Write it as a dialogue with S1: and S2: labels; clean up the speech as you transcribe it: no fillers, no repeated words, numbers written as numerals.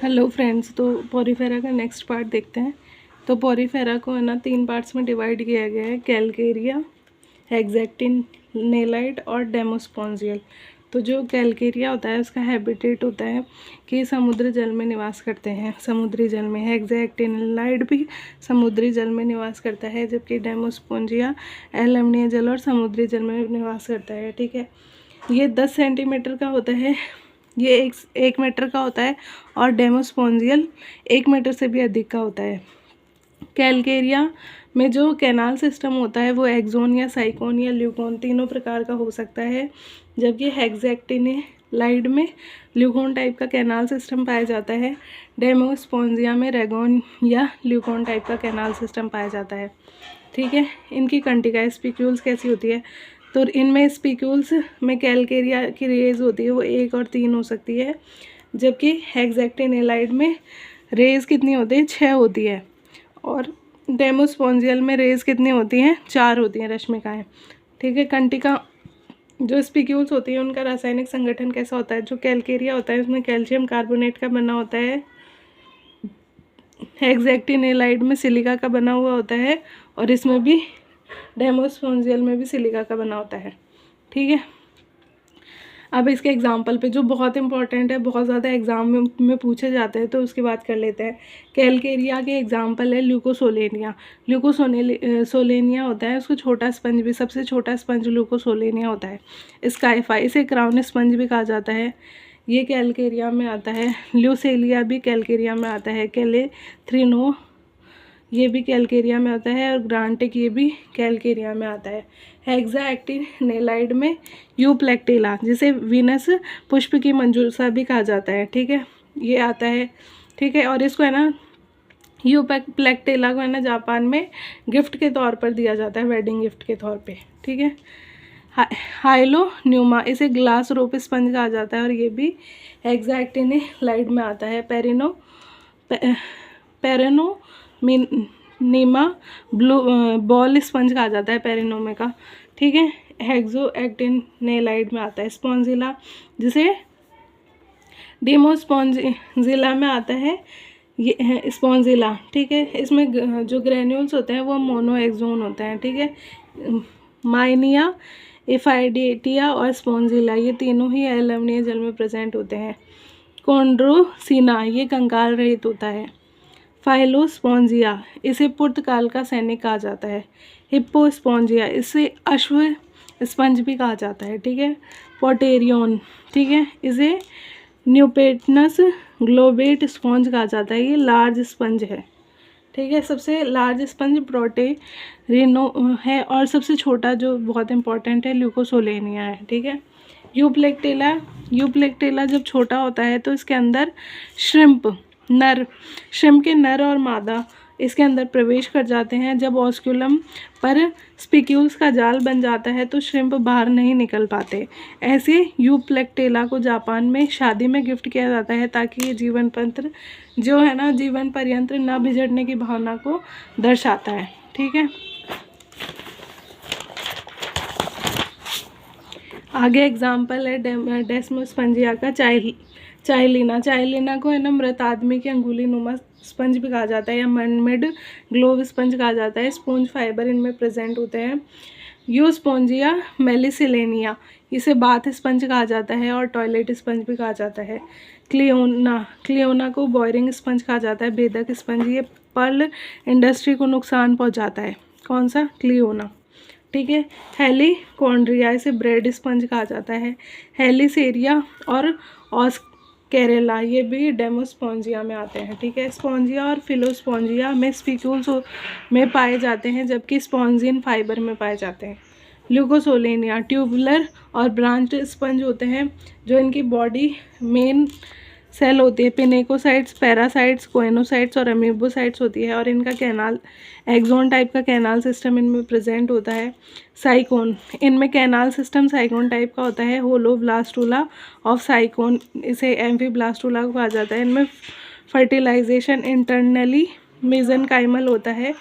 S1: Hello friends, तो Porifera का next part देखते हैं। तो पोरीफेरा को है ना 3 पार्ट्स में डिवाइड किया गया है, कैलकेरिया, हेक्सेक्टिन, नेलाइट और डेमोस्पोंजियल। तो जो कैलकेरिया होता है उसका हैबिटेट होता है कि समुद्र जल में निवास करते हैं, समुद्री जल में। हेक्सेक्टिनलाइट भी समुद्री जल में निवास करता है, जबकि डेमोस्पोंजिया अम्लीय जल और समुद्री जल में निवास करता है। ठीक है, ये 10 सेंटीमीटर का होता है, ये एक मीटर का होता है, और डेमोस्पोंजियल 1 मीटर से भी अधिक का होता है। कैलकेरिया में जो कैनाल सिस्टम होता है वो एक्सोन या साइकोन या ल्यूकोन तीनों प्रकार का हो सकता है, जबकि हेक्सेक्टिनलाइट में ल्यूकोन टाइप का कैनाल सिस्टम पाया जाता है। डेमोस्पोंजिया में रेगोन या ल्यूकोन टाइप का कैनाल सिस्टम पाया जाता है। ठीक है, इनकी कंटिका स्पिक्यूल्स कैसी होती है? तो इनमें स्पिक्यूल्स में कैलकेरिया की रेज होती है वो 1 और 3 हो सकती है, जबकि हेक्सेक्टिनलाइट में रेज कितनी होती है? 6 होती है। और डेमोस्पोंजियल में रेज कितनी होती हैं? 4 होती हैं रश्मिकाएँ। ठीक है, कंटिका जो स्पिक्यूल्स होती है उनका रासायनिक संगठन कैसा होता है? जो कैलकेरिया होता है उसमें कैल्शियम कार्बोनेट का बना होता है, हेक्सेक्टिनलाइट में सिलिका का बना हुआ होता है, और इसमें भी डेमोस्पोंजियल में भी सिलिका का बना होता है। ठीक है, अब इसके एग्जाम्पल पे जो बहुत इंपॉर्टेंट है, बहुत ज़्यादा एग्जाम में पूछे जाते हैं, तो उसकी बात कर लेते हैं। कैलकेरिया के एग्जाम्पल है ल्यूकोसोलेनिया। ल्यूकोसोलेनिया होता है, उसको छोटा स्पंज भी, सबसे छोटा स्पंज ल्यूकोसोलेनिया होता है। स्काईफा, इसे क्राउन स्पंज भी कहा जाता है, ये कैलकेरिया में आता है। ल्यूसेलिया भी कैलकेरिया में आता है। कैलेथ्रिनो, ये भी कैलकेरिया में आता है, और ग्रांटिक, ये भी कैलकेरिया में आता है। हेक्साक्टिनेलाइड में यूप्लेक्टिला, जिसे वीनस पुष्प की मंजूषा भी कहा जाता है। ठीक है, ये आता है। ठीक है, और इसको है ना यूप्लेक्टिला को है ना जापान में गिफ्ट के तौर पर दिया जाता है, वेडिंग गिफ्ट के तौर पे। ठीक है, हाइलोन्यूमा, इसे ग्लास रोप स्पंज कहा जाता है, और ये भी हेक्साक्टिनेलाइड में आता है। पेरेनोमीमा ब्लू बॉल स्पंज कहा जाता है पेरिनोमे का। ठीक है, हेक्सोएक्टिनेलाइड में आता है। स्पॉन्जिला, जिसे डेमोस्पॉन्जिला में आता है, ये है स्पॉन्जिला। ठीक है, इसमें जो ग्रेन्यूल्स होते हैं वो मोनोएक्सोन होते हैं। ठीक है, माइनिया, एफाइडेटिया और स्पॉन्जिला, ये तीनों ही अम्लीय जल में प्रेजेंट होते हैं। कॉन्ड्रोसिना, ये कंकाल रहित होता है। फाइलोस्पोंजिया, इसे पुर्तगाल का सैनिक कहा जाता है। हिप्पोस्पोंजिया, इसे अश्व स्पंज भी कहा जाता है। ठीक है, पोटेरियन, ठीक है, इसे न्यूपेटनस ग्लोबेट स्पंज कहा जाता है, ये लार्ज स्पंज है। ठीक है, सबसे लार्ज स्पंज प्रोटेरिनो है, और सबसे छोटा जो बहुत इंपॉर्टेंट है ल्यूकोसोलेनिया है। ठीक है, यूप्लेक्टिला जब छोटा होता है तो इसके अंदर श्रिम्प के नर और मादा इसके अंदर प्रवेश कर जाते हैं। जब ऑस्क्यूलम पर स्पिक्यूल्स का जाल बन जाता है तो श्रिम्प बाहर नहीं निकल पाते। ऐसे यूप्लेक्टिला को जापान में शादी में गिफ्ट किया जाता है, ताकि ये जीवन पर्यंत न बिछड़ने की भावना को दर्शाता है। ठीक है, आगे एग्जाम्पल है डेस्मोस्पंजिया का चाइलिना को है ना मृत आदमी की अंगुली नुमा स्पंज भी कहा जाता है, या मनमेड ग्लोव स्पंज कहा जाता है। स्पॉन्ज फाइबर इनमें प्रेजेंट होते हैं। यूस्पोंजिया मेलिसिलेनिया, इसे बाथ स्पंज कहा जाता है, और टॉयलेट स्पंज भी कहा जाता है। क्लियोना को बॉयरिंग स्पंज कहा जाता है, बेधक स्पंज, ये पर्ल इंडस्ट्री को नुकसान पहुंचाता है। कौन सा? क्लियोना। ठीक है, हेलिकोन्ड्रिया, इसे ब्रेड स्पंज कहा जाता है। हेलिसेरिया और ऑस्केरेला, ये भी डेमोस्पोंजिया में आते हैं। ठीक है, स्पॉन्जिया और फिलोस्पॉन्जिया में स्पिक्यूल्स में पाए जाते हैं, जबकि स्पॉन्जिन फाइबर में पाए जाते हैं। ल्यूकोसोलेनिया ट्यूबुलर और ब्रांच्ड स्पंज होते हैं, जो इनकी बॉडी मेन सेल होती है। पिनेकोसाइट्स, पैरासाइट्स, कोएनोसाइट्स और अमीबोसाइट्स होती है, और इनका कैनाल एक्सोन टाइप का कैनाल सिस्टम इनमें प्रेजेंट होता है। साइकोन, इनमें कैनाल सिस्टम साइकोन टाइप का होता है। होलोब्लास्टुला ऑफ साइकोन, इसे एम्फीब्लास्टुला कहा जाता है। इनमें फर्टिलाइजेशन इंटरनली मेसेनकाइमल होता है।